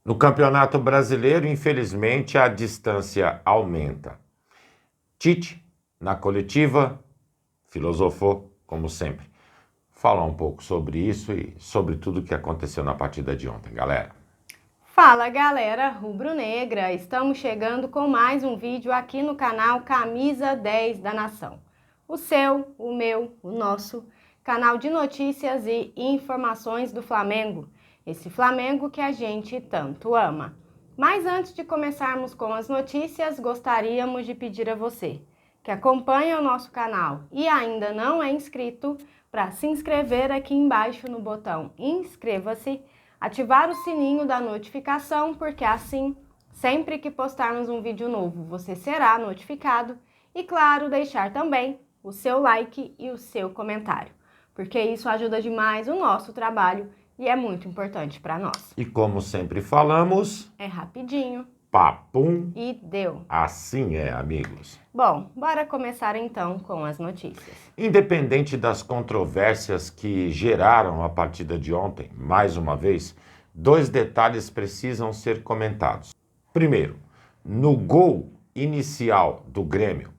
No Campeonato Brasileiro, infelizmente, a distância aumenta. Tite, na coletiva, filosofou, como sempre. Falar um pouco sobre isso e sobre tudo o que aconteceu na partida de ontem, galera. Fala, galera rubro-negra! Estamos chegando com mais um vídeo aqui no canal Camisa 10 da Nação. O seu, o meu, o nosso canal de notícias e informações do Flamengo. Esse Flamengo que a gente tanto ama. Mas antes de começarmos com as notícias, gostaríamos de pedir a você que acompanha o nosso canal e ainda não é inscrito, para se inscrever aqui embaixo no botão inscreva-se, ativar o sininho da notificação, porque assim, sempre que postarmos um vídeo novo, você será notificado. E claro, deixar também o seu like e o seu comentário, porque isso ajuda demais o nosso trabalho e é muito importante para nós. E como sempre falamos, é rapidinho. Papum. E deu. Assim é, amigos. Bom, bora começar então com as notícias. Independente das controvérsias que geraram a partida de ontem, mais uma vez, dois detalhes precisam ser comentados. Primeiro, no gol inicial do Grêmio,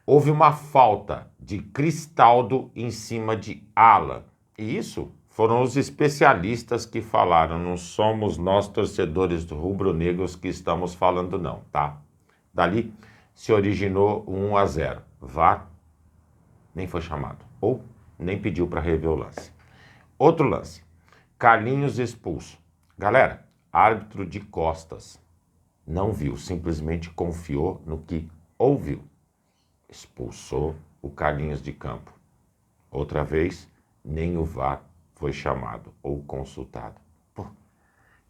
houve uma falta de Cristaldo em cima de Alan. E isso foram os especialistas que falaram, não somos nós torcedores do rubro-negros que estamos falando não, tá? Dali se originou o 1-0. VAR nem foi chamado, ou nem pediu para rever o lance. Outro lance, Carlinhos expulso. Galera, árbitro de costas, não viu, simplesmente confiou no que ouviu. Expulsou o Carlinhos de campo. Outra vez, nem o VAR foi chamado ou consultado. Pô, o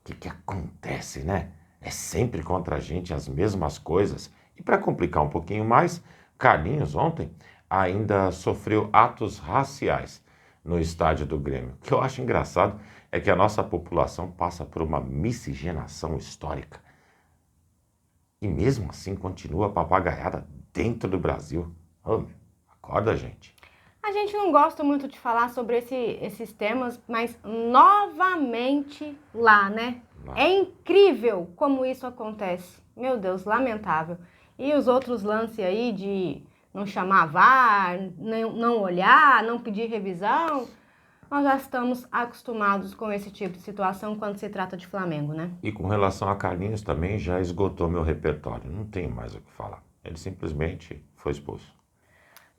que acontece, né? É sempre contra a gente as mesmas coisas. E para complicar um pouquinho mais, Carlinhos ontem ainda sofreu atos raciais no estádio do Grêmio. O que eu acho engraçado é que a nossa população passa por uma miscigenação histórica. E mesmo assim continua papagaiada dentro do Brasil. Oh, acorda, gente. A gente não gosta muito de falar sobre esses temas, mas novamente lá, né? Lá. É incrível como isso acontece. Meu Deus, lamentável. E os outros lances aí de não chamar VAR, não olhar, não pedir revisão, nós já estamos acostumados com esse tipo de situação quando se trata de Flamengo, né? E com relação a Carlinhos também já esgotou meu repertório. Não tenho mais o que falar. Ele simplesmente foi expulso.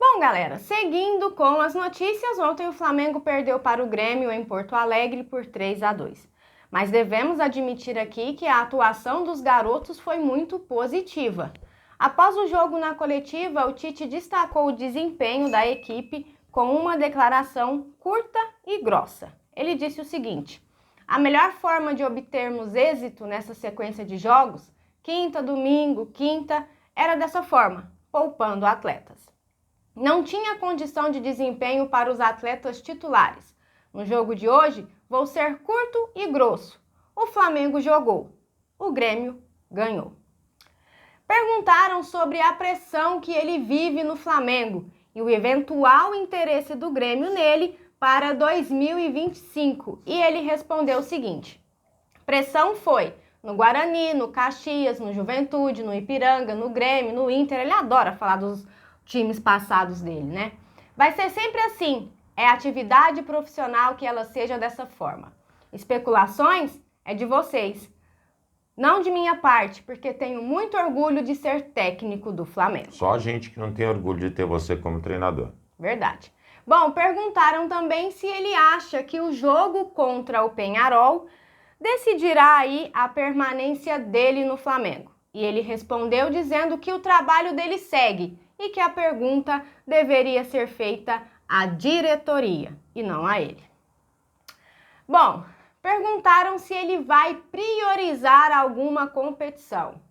Bom, galera, seguindo com as notícias, ontem o Flamengo perdeu para o Grêmio em Porto Alegre por 3-2. Mas devemos admitir aqui que a atuação dos garotos foi muito positiva. Após o jogo na coletiva, o Tite destacou o desempenho da equipe com uma declaração curta e grossa. Ele disse o seguinte: a melhor forma de obtermos êxito nessa sequência de jogos, quinta, domingo, quinta, era dessa forma, poupando atletas. Não tinha condição de desempenho para os atletas titulares. No jogo de hoje, vou ser curto e grosso. O Flamengo jogou. O Grêmio ganhou. Perguntaram sobre a pressão que ele vive no Flamengo e o eventual interesse do Grêmio nele para 2025. E ele respondeu o seguinte: pressão foi no Guarani, no Caxias, no Juventude, no Ipiranga, no Grêmio, no Inter. Ele adora falar dos times passados dele, né? Vai ser sempre assim. É atividade profissional que ela seja dessa forma. Especulações é de vocês, não de minha parte, porque tenho muito orgulho de ser técnico do Flamengo. Só a gente que não tem orgulho de ter você como treinador. Verdade. Bom, perguntaram também se ele acha que o jogo contra o Peñarol decidirá aí a permanência dele no Flamengo. E ele respondeu dizendo que o trabalho dele segue e que a pergunta deveria ser feita à diretoria e não a ele. Bom, perguntaram se ele vai priorizar alguma competição.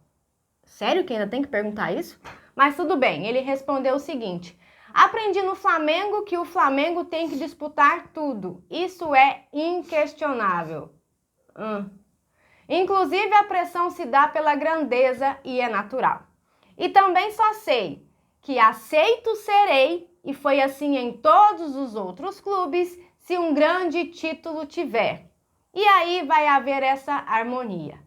Sério que ainda tem que perguntar isso? Mas tudo bem, ele respondeu o seguinte: aprendi no Flamengo que o Flamengo tem que disputar tudo. Isso é inquestionável. Inclusive a pressão se dá pela grandeza e é natural. E também só sei que aceito serei, e foi assim em todos os outros clubes, se um grande título tiver. E aí vai haver essa harmonia.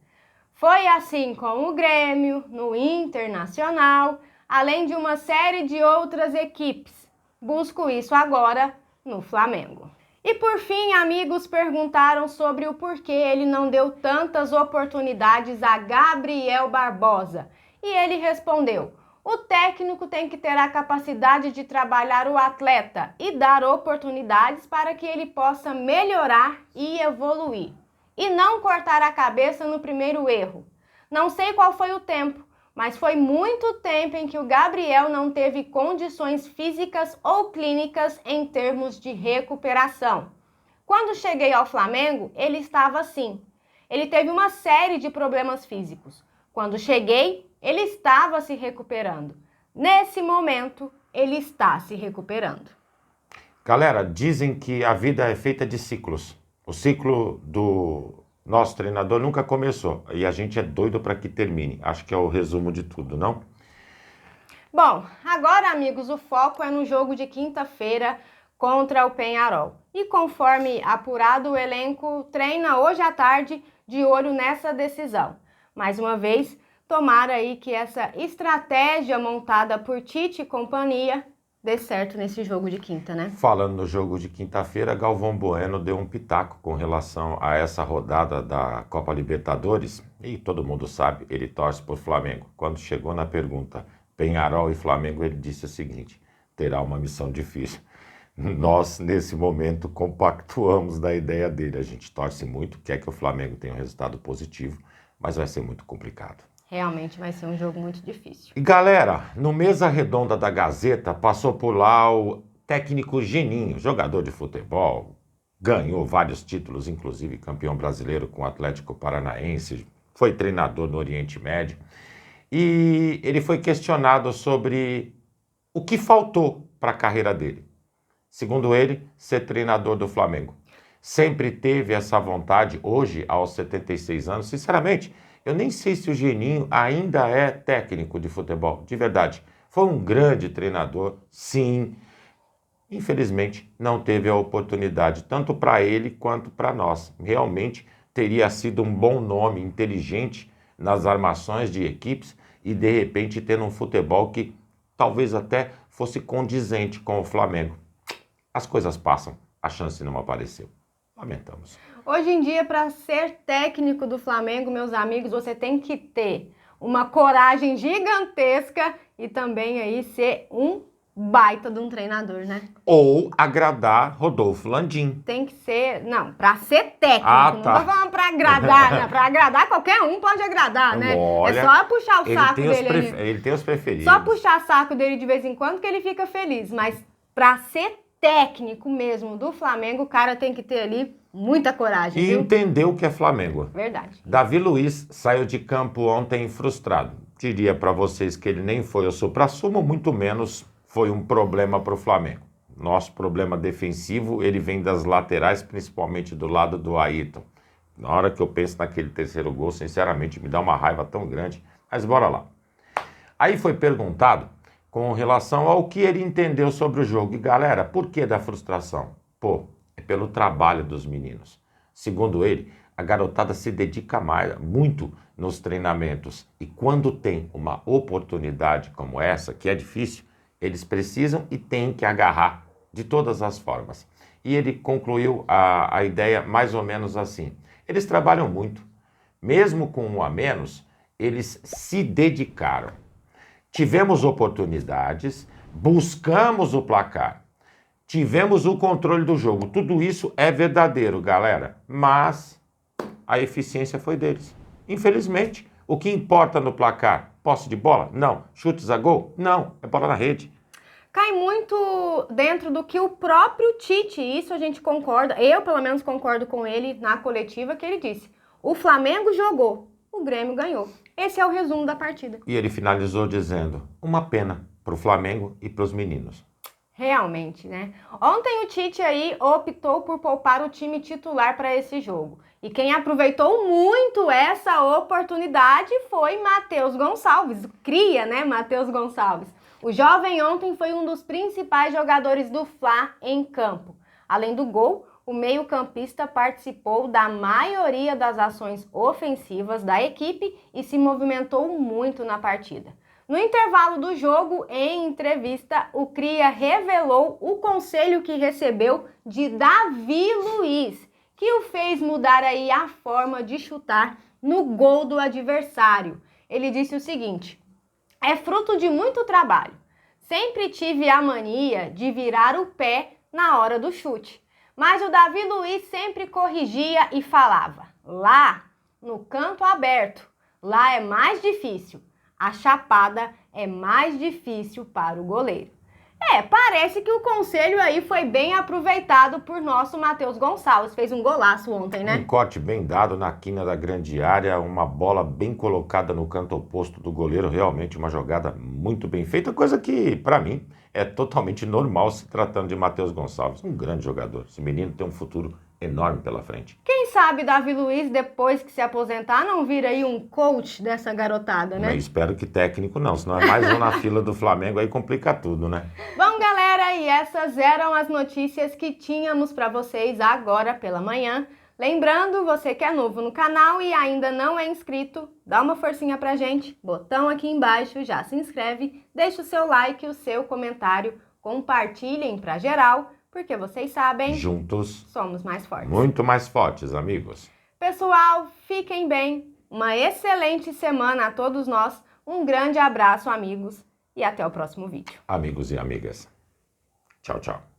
Foi assim com o Grêmio, no Internacional, além de uma série de outras equipes. Busco isso agora no Flamengo. E por fim, amigos perguntaram sobre o porquê ele não deu tantas oportunidades a Gabriel Barbosa. E ele respondeu: o técnico tem que ter a capacidade de trabalhar o atleta e dar oportunidades para que ele possa melhorar e evoluir. E não cortar a cabeça no primeiro erro. Não sei qual foi o tempo, mas foi muito tempo em que o Gabriel não teve condições físicas ou clínicas em termos de recuperação. Quando cheguei ao Flamengo, ele estava assim. Ele teve uma série de problemas físicos. Quando cheguei, ele estava se recuperando. Nesse momento, ele está se recuperando. Galera, dizem que a vida é feita de ciclos. O ciclo do nosso treinador nunca começou e a gente é doido para que termine. Acho que é o resumo de tudo, não? Bom, agora, amigos, o foco é no jogo de quinta-feira contra o Peñarol. E conforme apurado, o elenco treina hoje à tarde de olho nessa decisão. Mais uma vez, tomara aí que essa estratégia montada por Tite e companhia dê certo nesse jogo de quinta, né? Falando no jogo de quinta-feira, Galvão Bueno deu um pitaco com relação a essa rodada da Copa Libertadores e todo mundo sabe, ele torce por Flamengo. Quando chegou na pergunta Peñarol e Flamengo, ele disse o seguinte: terá uma missão difícil. Nós, nesse momento, compactuamos da ideia dele. A gente torce muito, quer que o Flamengo tenha um resultado positivo, mas vai ser muito complicado. Realmente vai ser um jogo muito difícil. E galera, no Mesa Redonda da Gazeta, passou por lá o técnico Geninho, jogador de futebol, ganhou vários títulos, inclusive campeão brasileiro com o Atlético Paranaense, foi treinador no Oriente Médio, e ele foi questionado sobre o que faltou para a carreira dele. Segundo ele, ser treinador do Flamengo. Sempre teve essa vontade, hoje, aos 76 anos, sinceramente, eu nem sei se o Geninho ainda é técnico de futebol, de verdade. Foi um grande treinador, sim. Infelizmente, não teve a oportunidade, tanto para ele quanto para nós. Realmente teria sido um bom nome, inteligente nas armações de equipes e, de repente, ter um futebol que talvez até fosse condizente com o Flamengo. As coisas passam, a chance não apareceu. Lamentamos. Hoje em dia, para ser técnico do Flamengo, meus amigos, você tem que ter uma coragem gigantesca e também aí ser um baita de um treinador, né? Ou agradar Rodolfo Landim. Tem que ser, não, para ser técnico, Ah, tá. Não tô falando para agradar, né? Para agradar qualquer um pode agradar, né? Olha, é só puxar o saco dele. Ele tem os preferidos. Só puxar o saco dele de vez em quando que ele fica feliz, mas para ser técnico mesmo do Flamengo, o cara tem que ter ali muita coragem, E viu? entender o que é Flamengo. Verdade. Davi Luiz saiu de campo ontem frustrado. Diria para vocês que ele nem foi o suprassumo, muito menos foi um problema para o Flamengo. Nosso problema defensivo, ele vem das laterais, principalmente do lado do Ayrton. Na hora que eu penso naquele terceiro gol, sinceramente, me dá uma raiva tão grande. Mas bora lá. Aí foi perguntado com relação ao que ele entendeu sobre o jogo. E galera, por que da frustração? Pô, é pelo trabalho dos meninos. Segundo ele, a garotada se dedica muito nos treinamentos. E quando tem uma oportunidade como essa, que é difícil, eles precisam e têm que agarrar de todas as formas. E ele concluiu a ideia mais ou menos assim. Eles trabalham muito. Mesmo com um a menos, eles se dedicaram. Tivemos oportunidades, buscamos o placar, tivemos o controle do jogo. Tudo isso é verdadeiro, galera, mas a eficiência foi deles. Infelizmente, o que importa no placar? Posse de bola? Não. Chutes a gol? Não. É bola na rede. Cai muito dentro do que o próprio Tite, isso a gente concorda, eu pelo menos concordo com ele na coletiva que ele disse. O Flamengo jogou, o Grêmio ganhou. Esse é o resumo da partida. E ele finalizou dizendo, uma pena para o Flamengo e para os meninos. Realmente, né? Ontem o Tite aí optou por poupar o time titular para esse jogo. E quem aproveitou muito essa oportunidade foi Matheus Gonçalves, cria, né, Matheus Gonçalves. O jovem ontem foi um dos principais jogadores do Fla em campo. Além do gol, o meio-campista participou da maioria das ações ofensivas da equipe e se movimentou muito na partida. No intervalo do jogo, em entrevista, o cria revelou o conselho que recebeu de Davi Luiz, que o fez mudar aí a forma de chutar no gol do adversário. Ele disse o seguinte: é fruto de muito trabalho. Sempre tive a mania de virar o pé na hora do chute, mas o Davi Luiz sempre corrigia e falava: lá, no canto aberto, lá é mais difícil. A chapada é mais difícil para o goleiro. Parece que o conselho aí foi bem aproveitado por nosso Matheus Gonçalves. Fez um golaço ontem, né? Um corte bem dado na quina da grande área, uma bola bem colocada no canto oposto do goleiro. Realmente uma jogada muito bem feita, coisa que, para mim, é totalmente normal se tratando de Matheus Gonçalves. Um grande jogador. Esse menino tem um futuro enorme pela frente. Quem sabe Davi Luiz, depois que se aposentar, não vira aí um coach dessa garotada, né? Eu espero que técnico não, senão é mais um na fila do Flamengo, aí complica tudo, né? Bom, galera, e essas eram as notícias que tínhamos para vocês agora pela manhã. Lembrando, você que é novo no canal e ainda não é inscrito, dá uma forcinha pra gente, botão aqui embaixo, já se inscreve, deixa o seu like, o seu comentário, compartilhem pra geral, porque vocês sabem, juntos somos mais fortes. Muito mais fortes, amigos. Pessoal, fiquem bem, uma excelente semana a todos nós, um grande abraço, amigos, e até o próximo vídeo. Amigos e amigas. Tchau, tchau.